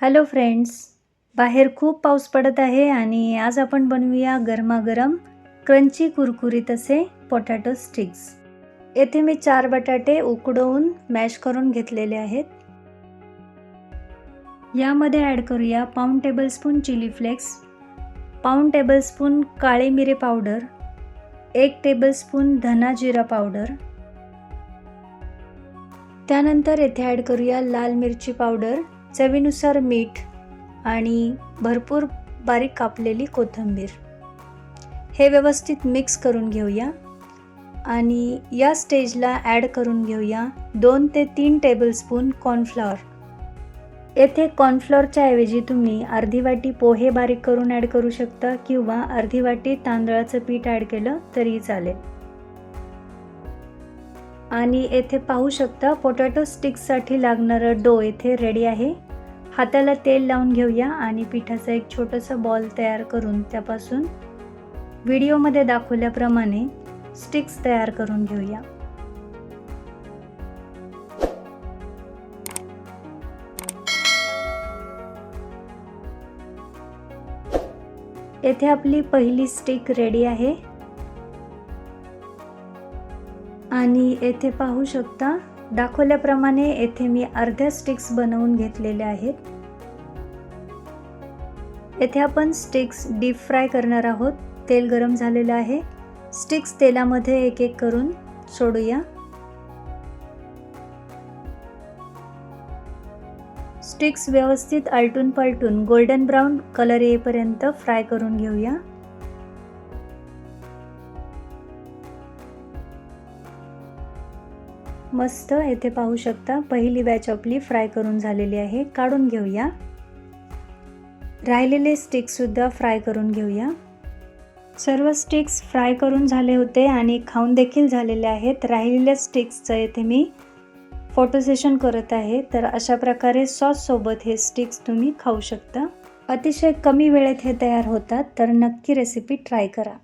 Hello friends, बाहेर खूप पाऊस पडत आहे आणि आज आपण बनवूया गरमागरम क्रंची कुरकुरीत असे पोटॅटो स्टिक्स. येथे मी 4 बटाटे उकडवून मॅश करून घेतलेले आहेत. यामध्ये ॲड करूया पाऊण टेबलस्पून चिली फ्लेक्स, पाऊण टेबलस्पून काळे मिरे पावडर, 1 टेबलस्पून धना जिरा पावडर. त्यानंतर येथे ॲड करूया लाल मिरची पावडर, चवीनुसार मीठ आणि भरपूर बारीक कापलेली कोथिंबीर. हे व्यवस्थित मिक्स करून घेऊया आणि या स्टेजला ॲड करून घेऊया 2 ते 3 टेबलस्पून कॉर्नफ्लॉवर. येथे कॉर्नफ्लॉवरच्या ऐवजी तुम्ही अर्धी वाटी पोहे बारीक करून ॲड करू शकता किंवा अर्धी वाटी तांदळाचं पीठ ॲड केलं तरी चालेल. आणि येथे पाहू शकता पोटॅटो स्टिक्ससाठी लागणारं डो येथे रेडी आहे. हाताला तेल लावून घेऊया आणि पिठाचा एक छोटासा बॉल तयार करून त्यापासून व्हिडिओमध्ये दाखवल्याप्रमाणे स्टिक्स तयार करून घेऊया. येथे आपली पहिली स्टिक रेडी आहे आणि येथे पाहू शकता दाखवल्याप्रमाणे येथे मी अर्ध्या स्टिक्स बनवून घेतलेल्या आहेत. येथे आपण स्टिक्स डीप फ्राय करणार आहोत. तेल गरम झालेलं आहे. स्टिक्स तेलामध्ये एक एक करून सोडूया. स्टिक्स व्यवस्थित आलटून पलटून गोल्डन ब्राऊन कलर येईपर्यंत फ्राय करून घेऊया. मस्त येथे पाहू शकता पहिली बॅच आपली फ्राय करून झालेली आहे. काढून घेऊया. राहिलेले स्टिक्स सुद्धा फ्राय करून घेऊया. सर्व स्टिक्स फ्राय करून झाले होते आणि खाऊन देखील झालेले आहेत. राहिलेल्या स्टिक्सचं येथे मी फोटो सेशन करत आहे. तर अशा प्रकारे सॉस सोबत हे स्टिक्स तुम्ही खाऊ शकता. अतिशय कमी वेळेत हे तयार होतात, तर नक्की रेसिपी ट्राय करा.